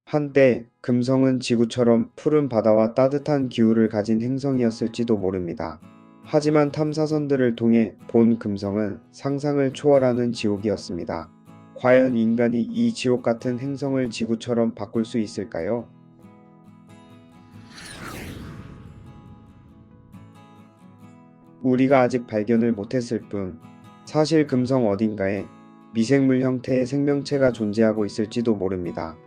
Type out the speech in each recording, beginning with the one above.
한때 금성은 지구처럼 푸른 바다와 따뜻한 기후를 가진 행성이었을지도 모릅니다. 하지만 탐사선들을 통해 본 금성은 상상을 초월하는 지옥이었습니다. 과연 인간이 이 지옥 같은 행성을 지구처럼 바꿀 수 있을까요? 우리가 아직 발견을 못했을 뿐, 사실 금성 어딘가에 미생물 형태의 생명체가 존재하고 있을지도 모릅니다.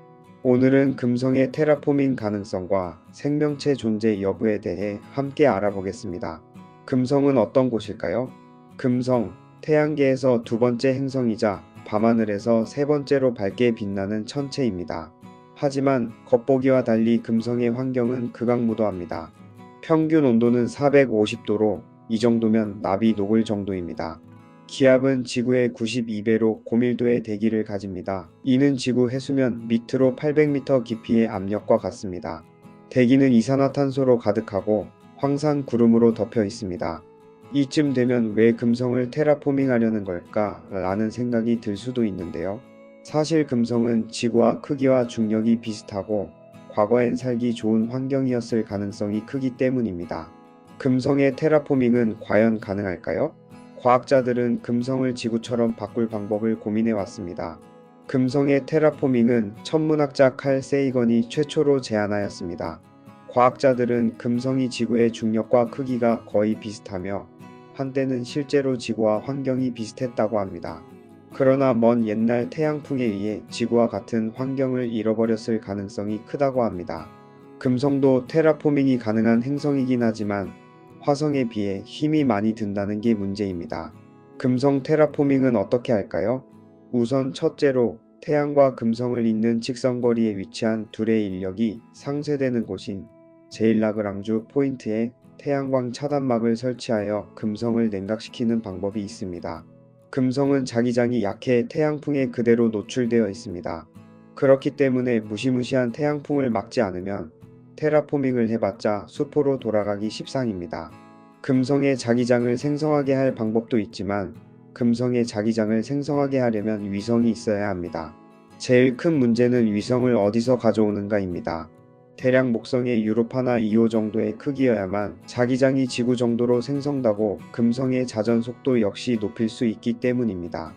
오늘은 금성의 테라포밍 가능성과 생명체 존재 여부에 대해 함께 알아보겠습니다. 금성은 어떤 곳일까요? 금성, 태양계에서 두 번째 행성이자 밤하늘에서 세 번째로 밝게 빛나는 천체입니다. 하지만 겉보기와 달리 금성의 환경은 극악무도합니다. 평균 온도는 450도로 이 정도면 나비 녹을 정도입니다. 기압은 지구의 92배로 고밀도의 대기를 가집니다. 이는 지구 해수면 밑으로 800m 깊이의 압력과 같습니다. 대기는 이산화탄소로 가득하고 황산 구름으로 덮여 있습니다. 이쯤 되면 왜 금성을 테라포밍하려는 걸까? 라는 생각이 들 수도 있는데요. 사실 금성은 지구와 크기와 중력이 비슷하고 과거엔 살기 좋은 환경이었을 가능성이 크기 때문입니다. 금성의 테라포밍은 과연 가능할까요? 과학자들은 금성을 지구처럼 바꿀 방법을 고민해 왔습니다. 금성의 테라포밍은 천문학자 칼 세이건이 최초로 제안하였습니다. 과학자들은 금성이 지구의 중력과 크기가 거의 비슷하며 한때는 실제로 지구와 환경이 비슷했다고 합니다. 그러나 먼 옛날 태양풍에 의해 지구와 같은 환경을 잃어버렸을 가능성이 크다고 합니다. 금성도 테라포밍이 가능한 행성이긴 하지만 화성에 비해 힘이 많이 든다는 게 문제입니다. 금성 테라포밍은 어떻게 할까요? 우선 첫째로 태양과 금성을 잇는 직선거리에 위치한 둘의 인력이 상쇄되는 곳인 제일라그랑주 포인트에 태양광 차단막을 설치하여 금성을 냉각시키는 방법이 있습니다. 금성은 자기장이 약해 태양풍에 그대로 노출되어 있습니다. 그렇기 때문에 무시무시한 태양풍을 막지 않으면 테라포밍을 해봤자 수포로 돌아가기 십상입니다. 금성의 자기장을 생성하게 할 방법도 있지만 금성의 자기장을 생성하게 하려면 위성이 있어야 합니다. 제일 큰 문제는 위성을 어디서 가져오는가입니다. 대략 목성의 유로파나 2호 정도의 크기여야만 자기장이 지구 정도로 생성되고 금성의 자전 속도 역시 높일 수 있기 때문입니다.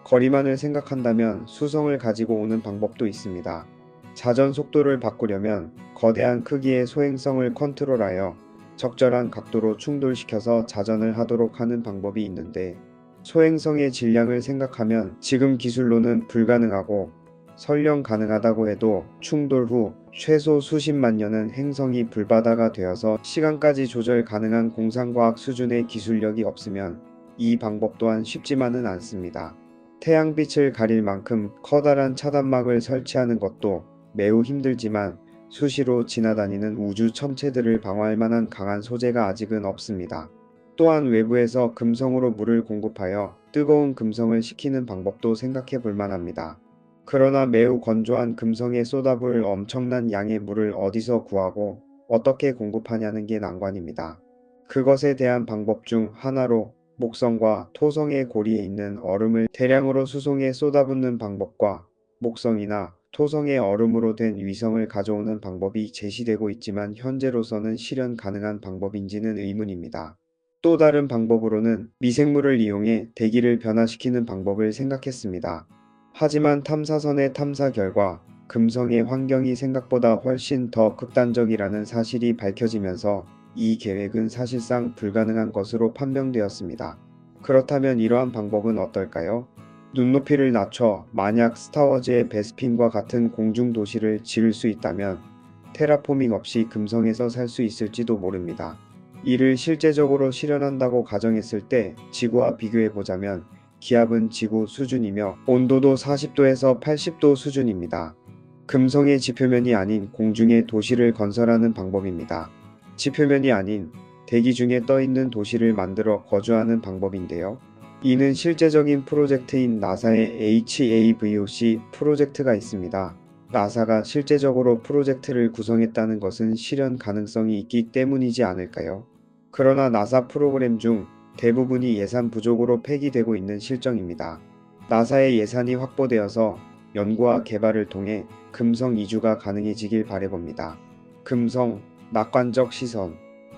거리만을 생각한다면 수성을 가지고 오는 방법도 있습니다. 자전 속도를 바꾸려면 거대한 크기의 소행성을 컨트롤하여 적절한 각도로 충돌시켜서 자전을 하도록 하는 방법이 있는데 소행성의 질량을 생각하면 지금 기술로는 불가능하고 설령 가능하다고 해도 충돌 후 최소 수십만 년은 행성이 불바다가 되어서 시간까지 조절 가능한 공상과학 수준의 기술력이 없으면 이 방법 또한 쉽지만은 않습니다. 태양빛을 가릴 만큼 커다란 차단막을 설치하는 것도 매우 힘들지만 수시로 지나다니는 우주 천체들을 방어할 만한 강한 소재가 아직은 없습니다. 또한 외부에서 금성으로 물을 공급하여 뜨거운 금성을 식히는 방법도 생각해 볼 만합니다. 그러나 매우 건조한 금성에 쏟아부을 엄청난 양의 물을 어디서 구하고 어떻게 공급하냐는 게 난관입니다. 그것에 대한 방법 중 하나로 목성과 토성의 고리에 있는 얼음을 대량으로 수송해 쏟아붓는 방법과 목성이나 토성의 얼음으로 된 위성을 가져오는 방법이 제시되고 있지만 현재로서는 실현 가능한 방법인지는 의문입니다. 또 다른 방법으로는 미생물을 이용해 대기를 변화시키는 방법을 생각했습니다. 하지만 탐사선의 탐사 결과 금성의 환경이 생각보다 훨씬 더 극단적이라는 사실이 밝혀지면서 이 계획은 사실상 불가능한 것으로 판명되었습니다. 그렇다면 이러한 방법은 어떨까요? 눈높이를 낮춰 만약 스타워즈의 베스핀과 같은 공중도시를 지을 수 있다면 테라포밍 없이 금성에서 살 수 있을지도 모릅니다. 이를 실제적으로 실현한다고 가정했을 때 지구와 비교해보자면 기압은 지구 수준이며 온도도 40도에서 80도 수준입니다. 금성의 지표면이 아닌 공중에 도시를 건설하는 방법입니다. 지표면이 아닌 대기 중에 떠있는 도시를 만들어 거주하는 방법인데요. 이는 실제적인 프로젝트인 나사의 HAVOC 프로젝트가 있습니다. 나사가 실제적으로 프로젝트를 구성했다는 것은 실현 가능성이 있기 때문이지 않을까요? 그러나 나사 프로그램 중 대부분이 예산 부족으로 폐기되고 있는 실정입니다. 나사의 예산이 확보되어서 연구와 개발을 통해 금성 이주가 가능해지길 바라봅니다. 금성, 낙관적 시선.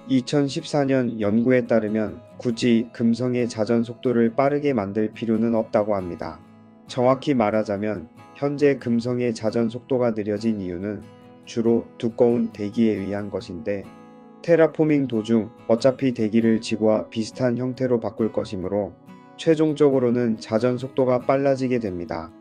2014년 연구에 따르면 굳이 금성의 자전 속도를 빠르게 만들 필요는 없다고 합니다. 정확히 말하자면 현재 금성의 자전 속도가 느려진 이유는 주로 두꺼운 대기에 의한 것인데, 테라포밍 도중 어차피 대기를 지구와 비슷한 형태로 바꿀 것이므로 최종적으로는 자전 속도가 빨라지게 됩니다.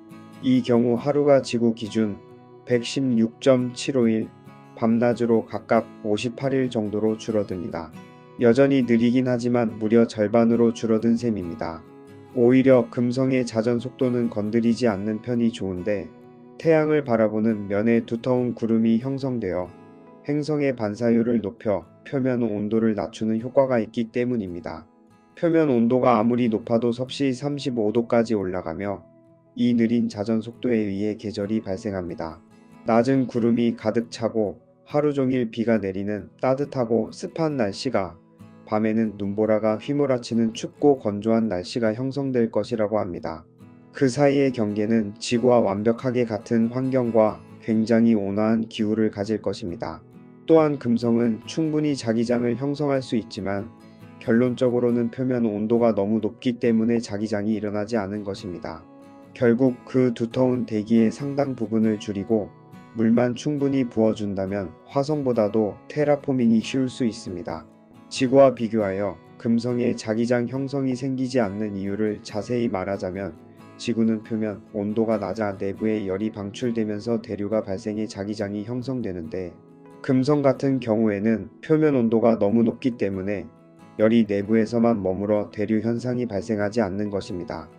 이 경우 하루가 지구 기준 116.751, 밤낮으로 각각 58일 정도로 줄어듭니다. 여전히 느리긴 하지만 무려 절반으로 줄어든 셈입니다. 오히려 금성의 자전 속도는 건드리지 않는 편이 좋은데, 태양을 바라보는 면에 두터운 구름이 형성되어 행성의 반사율을 높여 표면 온도를 낮추는 효과가 있기 때문입니다. 표면 온도가 아무리 높아도 섭씨 35도까지 올라가며 이 느린 자전 속도에 의해 계절이 발생합니다. 낮은 구름이 가득 차고 하루 종일 비가 내리는 따뜻하고 습한 날씨가 밤에는 눈보라가 휘몰아치는 춥고 건조한 날씨가 형성될 것이라고 합니다. 그 사이의 경계는 지구와 완벽하게 같은 환경과 굉장히 온화한 기후를 가질 것입니다. 또한 금성은 충분히 자기장을 형성할 수 있지만 결론적으로는 표면 온도가 너무 높기 때문에 자기장이 일어나지 않은 것입니다. 결국 그 두터운 대기의 상당 부분을 줄이고 물만 충분히 부어준다면 화성보다도 테라포밍이 쉬울 수 있습니다. 지구와 비교하여 금성의 자기장 형성이 생기지 않는 이유를 자세히 말하자면, 지구는 표면 온도가 낮아 내부에 열이 방출되면서 대류가 발생해 자기장이 형성되는데, 금성 같은 경우에는 표면 온도가 너무 높기 때문에 열이 내부에서만 머물러 대류 현상이 발생하지 않는 것입니다.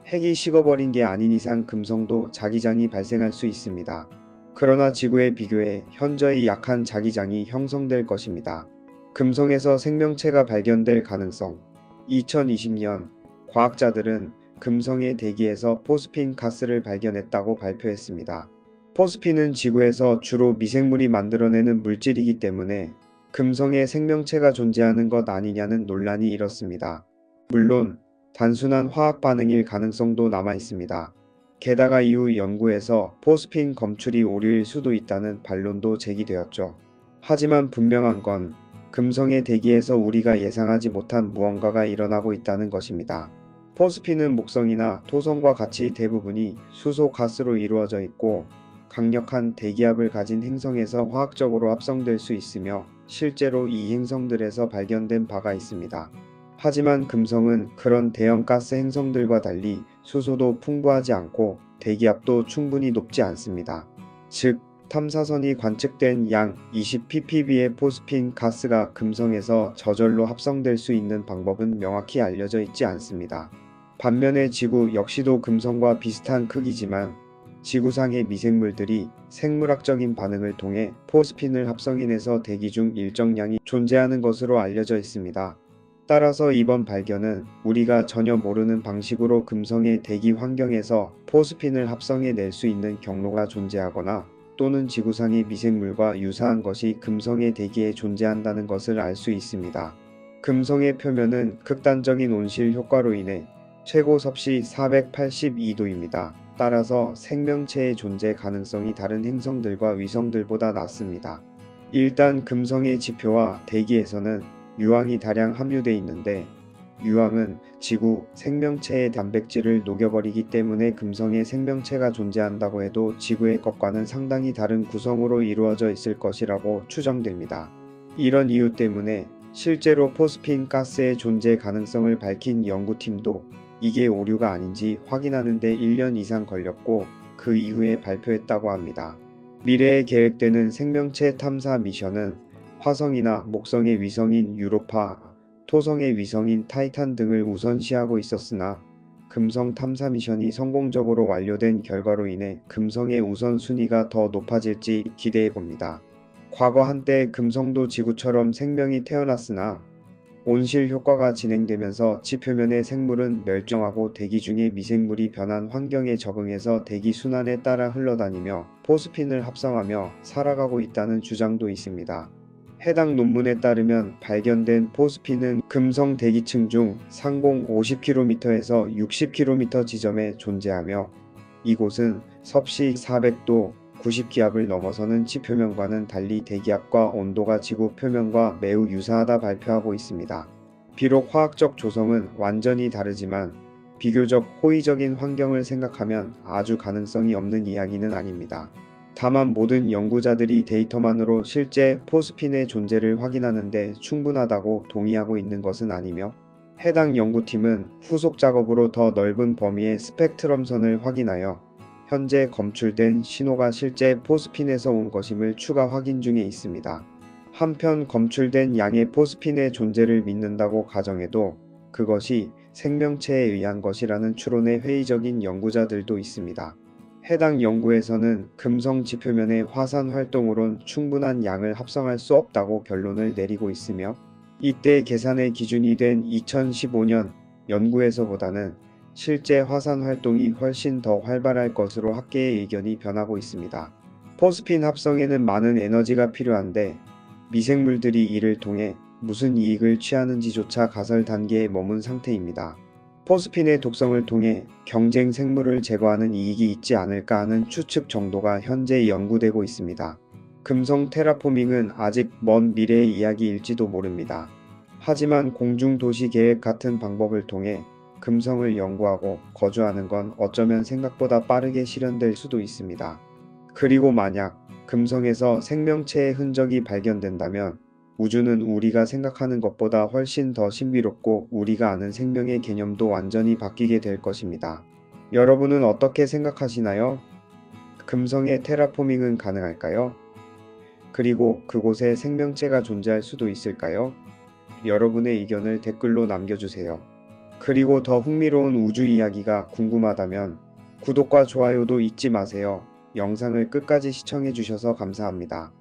핵이 식어버린 게 아닌 이상 금성도 자기장이 발생할 수 있습니다. 그러나 지구에 비교해 현저히 약한 자기장이 형성될 것입니다. 금성에서 생명체가 발견될 가능성. 2020년 과학자들은 금성의 대기에서 포스핀 가스를 발견했다고 발표했습니다. 포스핀은 지구에서 주로 미생물이 만들어내는 물질이기 때문에 금성에 생명체가 존재하는 것 아니냐는 논란이 일었습니다. 물론 단순한 화학 반응일 가능성도 남아 있습니다. 게다가 이후 연구에서 포스핀 검출이 오류일 수도 있다는 반론도 제기되었죠. 하지만 분명한 건 금성의 대기에서 우리가 예상하지 못한 무언가가 일어나고 있다는 것입니다. 포스핀은 목성이나 토성과 같이 대부분이 수소 가스로 이루어져 있고, 강력한 대기압을 가진 행성에서 화학적으로 합성될 수 있으며 실제로 이 행성들에서 발견된 바가 있습니다. 하지만 금성은 그런 대형 가스 행성들과 달리 수소도 풍부하지 않고 대기압도 충분히 높지 않습니다. 즉, 탐사선이 관측된 양 20ppb의 포스핀 가스가 금성에서 저절로 합성될 수 있는 방법은 명확히 알려져 있지 않습니다. 반면에 지구 역시도 금성과 비슷한 크기지만 지구상의 미생물들이 생물학적인 반응을 통해 포스핀을 합성해내서 대기 중 일정량이 존재하는 것으로 알려져 있습니다. 따라서 이번 발견은 우리가 전혀 모르는 방식으로 금성의 대기 환경에서 포스핀을 합성해낼 수 있는 경로가 존재하거나 또는 지구상의 미생물과 유사한 것이 금성의 대기에 존재한다는 것을 알 수 있습니다. 금성의 표면은 극단적인 온실 효과로 인해 최고 섭씨 482도입니다. 따라서 생명체의 존재 가능성이 다른 행성들과 위성들보다 낮습니다. 일단 금성의 지표와 대기에서는 유황이 다량 함유되어 있는데, 유황은 지구 생명체의 단백질을 녹여버리기 때문에 금성에 생명체가 존재한다고 해도 지구의 것과는 상당히 다른 구성으로 이루어져 있을 것이라고 추정됩니다. 이런 이유 때문에 실제로 포스핀 가스의 존재 가능성을 밝힌 연구팀도 이게 오류가 아닌지 확인하는 데 1년 이상 걸렸고 그 이후에 발표했다고 합니다. 미래에 계획되는 생명체 탐사 미션은 화성이나 목성의 위성인 유로파, 토성의 위성인 타이탄 등을 우선시하고 있었으나 금성 탐사 미션이 성공적으로 완료된 결과로 인해 금성의 우선순위가 더 높아질지 기대해 봅니다. 과거 한때 금성도 지구처럼 생명이 태어났으나 온실 효과가 진행되면서 지표면의 생물은 멸종하고 대기 중의 미생물이 변한 환경에 적응해서 대기 순환에 따라 흘러다니며 포스핀을 합성하며 살아가고 있다는 주장도 있습니다. 해당 논문에 따르면 발견된 포스핀은 금성 대기층 중 상공 50km에서 60km 지점에 존재하며 이곳은 섭씨 400도 90기압을 넘어서는 지표면과는 달리 대기압과 온도가 지구 표면과 매우 유사하다 발표하고 있습니다. 비록 화학적 조성은 완전히 다르지만 비교적 호의적인 환경을 생각하면 아주 가능성이 없는 이야기는 아닙니다. 다만 모든 연구자들이 데이터만으로 실제 포스핀의 존재를 확인하는데 충분하다고 동의하고 있는 것은 아니며, 해당 연구팀은 후속 작업으로 더 넓은 범위의 스펙트럼선을 확인하여 현재 검출된 신호가 실제 포스핀에서 온 것임을 추가 확인 중에 있습니다. 한편 검출된 양의 포스핀의 존재를 믿는다고 가정해도 그것이 생명체에 의한 것이라는 추론의 회의적인 연구자들도 있습니다. 해당 연구에서는 금성 지표면의 화산 활동으론 충분한 양을 합성할 수 없다고 결론을 내리고 있으며, 이때 계산의 기준이 된 2015년 연구에서보다는 실제 화산 활동이 훨씬 더 활발할 것으로 학계의 의견이 변하고 있습니다. 포스핀 합성에는 많은 에너지가 필요한데 미생물들이 이를 통해 무슨 이익을 취하는지조차 가설 단계에 머문 상태입니다. 포스핀의 독성을 통해 경쟁 생물을 제거하는 이익이 있지 않을까 하는 추측 정도가 현재 연구되고 있습니다. 금성 테라포밍은 아직 먼 미래의 이야기일지도 모릅니다. 하지만 공중도시 계획 같은 방법을 통해 금성을 연구하고 거주하는 건 어쩌면 생각보다 빠르게 실현될 수도 있습니다. 그리고 만약 금성에서 생명체의 흔적이 발견된다면 우주는 우리가 생각하는 것보다 훨씬 더 신비롭고 우리가 아는 생명의 개념도 완전히 바뀌게 될 것입니다. 여러분은 어떻게 생각하시나요? 금성의 테라포밍은 가능할까요? 그리고 그곳에 생명체가 존재할 수도 있을까요? 여러분의 의견을 댓글로 남겨주세요. 그리고 더 흥미로운 우주 이야기가 궁금하다면 구독과 좋아요도 잊지 마세요. 영상을 끝까지 시청해주셔서 감사합니다.